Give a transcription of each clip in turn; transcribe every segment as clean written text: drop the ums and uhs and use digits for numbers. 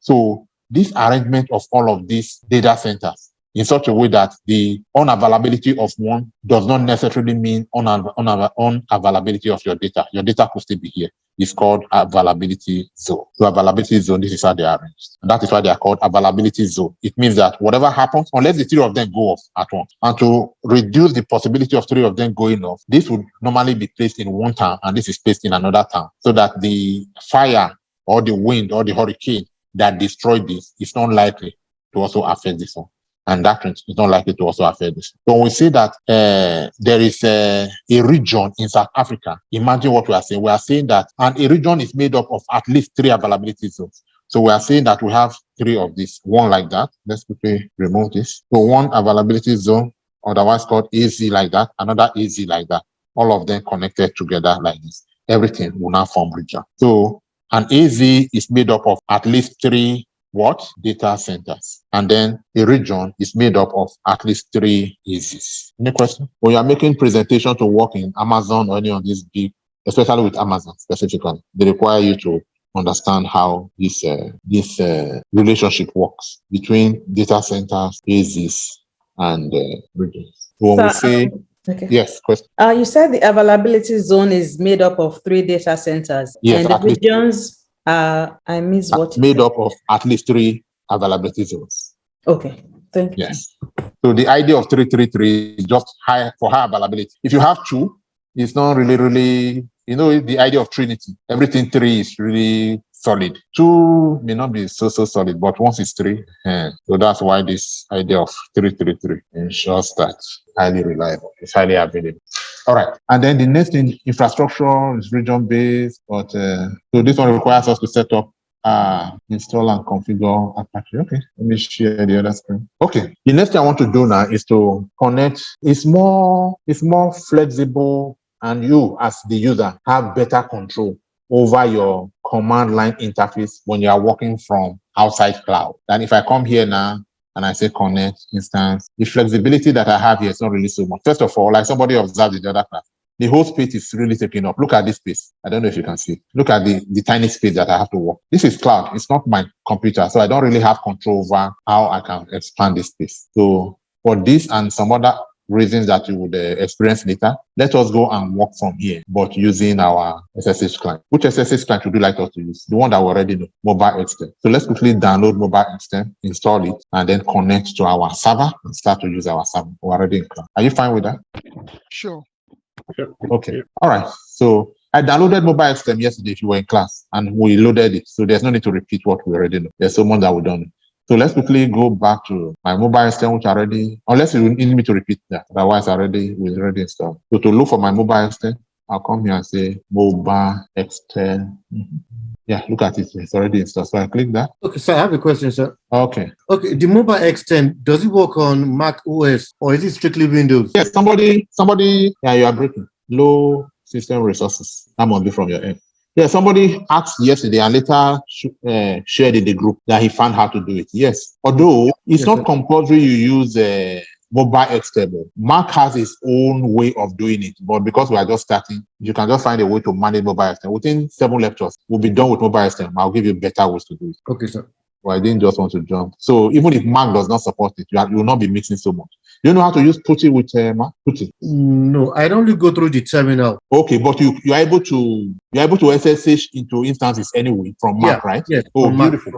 So this arrangement of all of these data centers in such a way that the unavailability of one does not necessarily mean unavailability of your data. Your data could still be here. It's called availability zone. So availability zone, this is how they are arranged. And that is why they are called availability zone. It means that whatever happens, unless the three of them go off at once, and to reduce the possibility of three of them going off, this would normally be placed in one town and this is placed in another town, so that the fire or the wind or the hurricane that destroyed this is not likely to also affect this one. And that is not likely to also affect this. So when we say that there is a region in South Africa, imagine what we are saying. We are saying that a region is made up of at least 3 availability zones. So we are saying that we have 3 of these, one like that. Let's quickly remove this. So one availability zone, otherwise called AZ like that, another AZ like that. All of them connected together like this. Everything will now form region. So an AZ is made up of at least 3 data centers, and then a region is made up of at least 3 AZs. Any question? When you are making presentation to work in Amazon or any of these big, especially with Amazon specifically, they require you to understand how this relationship works between data centers, AZs, and regions. So when we say okay. Yes, question. You said the availability zone is made up of 3 data centers. Yes, and the regions are, I missed what made up of at least 3 availability zones. Okay, thank you. Yes. So the idea of 333 is just high availability. If you have 2, it's not really, the idea of Trinity. Everything 3 is really solid. 2 may not be so solid, but once it's 3, so that's why this idea of 333 ensures that highly reliable, it's highly available. All right. And then the next thing, infrastructure is region-based, but so this one requires us to set up, install and configure Apache. Okay, let me share the other screen. Okay, the next thing I want to do now is to connect. It's more flexible, and you as the user have better control over your command line interface when you are working from outside cloud. And if I come here now and I say connect instance, the flexibility that I have here is not really so much. First of all, like somebody observed in the other class, the whole space is really taken up. Look at this space. I don't know if you can see. Look at the tiny space that I have to work. This is cloud. It's not my computer. So I don't really have control over how I can expand this space. So for this and some other reasons that you would experience later, let us go and work from here, but using our SSH client. Which SSH client would you like us to use? The one that we already know, MobaXterm. So let's quickly download MobaXterm, install it, and then connect to our server and start to use our server. We're already in cloud. Are you fine with that? Sure. Okay. All right. So I downloaded MobaXterm yesterday if you were in class, and we loaded it. So there's no need to repeat what we already know. There's so much that we don't know. So let's quickly go back to my MobaXterm, which already, unless you need me to repeat that, otherwise we already installed. So to look for my MobaXterm, I'll come here and say MobaXterm. Yeah, look at it. It's already installed. So I click that. Okay, so I have a question, sir. Okay. Okay, the MobaXterm, does it work on Mac OS or is it strictly Windows? Yes, somebody, yeah, you are breaking. Low system resources. That must be from your end. Yeah, somebody asked yesterday and later shared in the group that he found how to do it. Yes, although it's not compulsory you use MobaXterm. Mac has its own way of doing it, but because we are just starting, you can just find a way to manage MobaXterm. Within 7 lectures, we'll be done with MobaXterm. I'll give you better ways to do it. Okay, sir. Well, I didn't just want to jump. So even if Mac does not support it, you will not be mixing so much. You know how to use PuTTY with Mac? PuTTY? No, I only go through the terminal. Okay, but you are able to SSH into instances anyway from Mac, right? Yes. Oh, beautiful.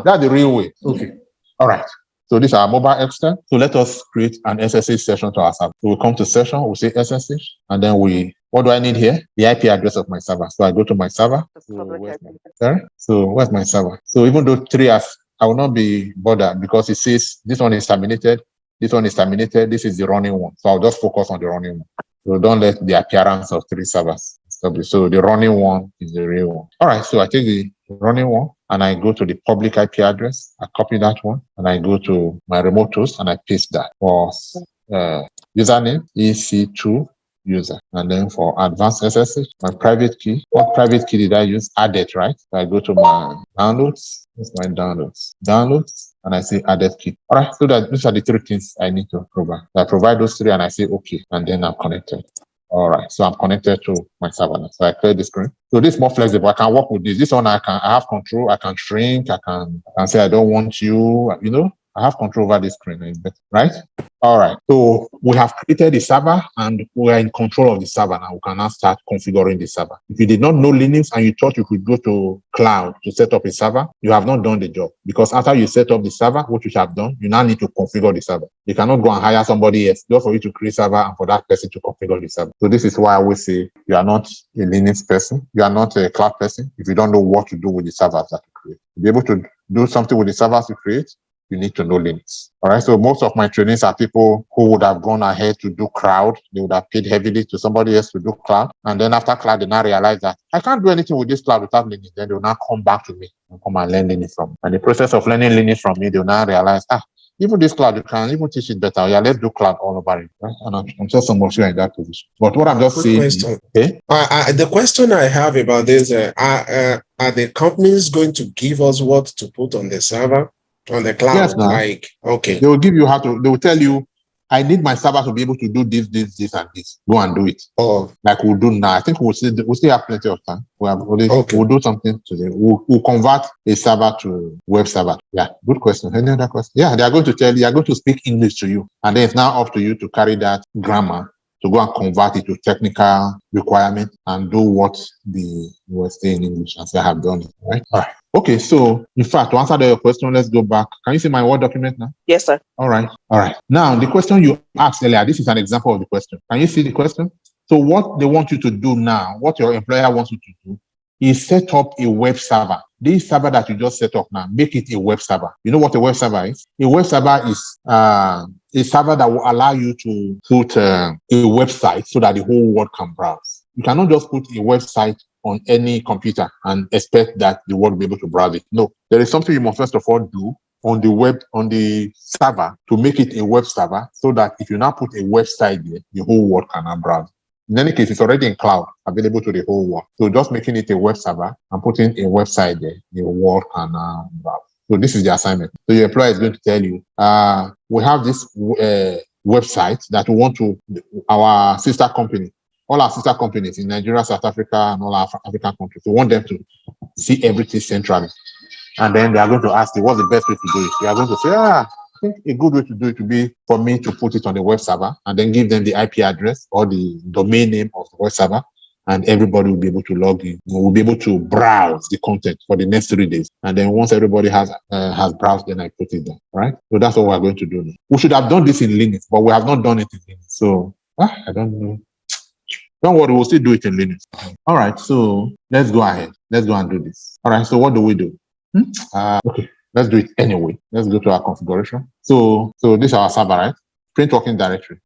That's the real way. Okay. All right. So this is our MobaXterm. So let us create an SSH session to our server. So we'll come to session, we'll say SSH, and then what do I need here? The IP address of my server. So I go to my server. So where's my server? So even though 3 has, I will not be bothered because it says this one is terminated, this one is terminated, this is the running one. So I'll just focus on the running one. So don't let the appearance of 3 servers establish. So the running one is the real one. All right, so I take the running one and I go to the public IP address. I copy that one and I go to my remote host and I paste that for username EC2 user. And then for advanced SSH, my private key. What private key did I use? Added, right? So I go to my downloads. That's my downloads. Downloads. And I say added key. All right. So that these are the 3 things I need to provide. I provide those 3 and I say okay. And then I'm connected. All right, so I'm connected to my server now. So I clear the screen. So this is more flexible. I can work with this. This one I have control. I can shrink. I can say I don't want you. I have control over this screen, right? All right. So we have created the server and we are in control of the server now. We can now start configuring the server. If you did not know Linux and you thought you could go to cloud to set up a server, you have not done the job, because after you set up the server, what you have done, you now need to configure the server. You cannot go and hire somebody else just for you to create server and for that person to configure the server. So this is why I always say you are not a Linux person. You are not a cloud person if you don't know what to do with the servers that you create. To be able to do something with the servers you create, you need to know Linux. All right. So most of my trainees are people who would have gone ahead to do cloud. They would have paid heavily to somebody else to do cloud. And then after cloud, they now realize that I can't do anything with this cloud without Linux. Then they'll now come back to me and come and learn Linux from me. And the process of learning Linux from me, they'll now realize, even this cloud, you can even teach it better. Yeah, let's do cloud all over it. Right? And I'm sure some of you are in that position. But what I'm just saying is, okay? The question I have about this, are the companies going to give us what to put on the server? On the cloud, yes, like, okay. They will give you they will tell you, I need my server to be able to do this, and this. Go and do it. Oh. Like we'll do now. I think we'll still have plenty of time. We'll do something today. We'll convert a server to web server. Yeah, good question. Any other question? Yeah, they are going to tell you, they are going to speak English to you. And then it's now up to you to carry that grammar to go and convert it to technical requirement and do what the was saying in English and say I have done it. Right? All right. Okay, so in fact, to answer your question, let's go back. Can you see my Word document now? Yes, sir. All right. Now, the question you asked earlier, this is an example of the question. Can you see the question? So what they want you to do now, what your employer wants you to do, is set up a web server. This server that you just set up now, make it a web server. You know what a web server is? A web server is a server that will allow you to put a website so that the whole world can browse. You cannot just put a website on any computer and expect that the world will be able to browse it. No, there is something you must first of all do on the server to make it a web server so that if you now put a website there, the whole world can now browse. In any case, it's already in cloud, available to the whole world. So just making it a web server and putting a website there, the world can now browse. So this is the assignment. So your employer is going to tell you, we have this website that we want to, our sister company, all our sister companies in Nigeria, South Africa, and all our African countries, we want them to see everything centrally. And then they are going to ask you, what's the best way to do it? You are going to say, I think a good way to do it would be for me to put it on the web server and then give them the IP address or the domain name of the web server, and everybody will be able to log in. We'll be able to browse the content for the next 3 days. And then once everybody has browsed, then I put it there, right? So that's what we're going to do now. We should have done this in Linux, but we have not done it in Linux. So I don't know. Don't worry, we'll still do it in Linux. All right, so let's go ahead. Let's go and do this. All right, so what do we do? Okay, let's do it anyway. Let's go to our configuration. So this is our server, right? Print working directory.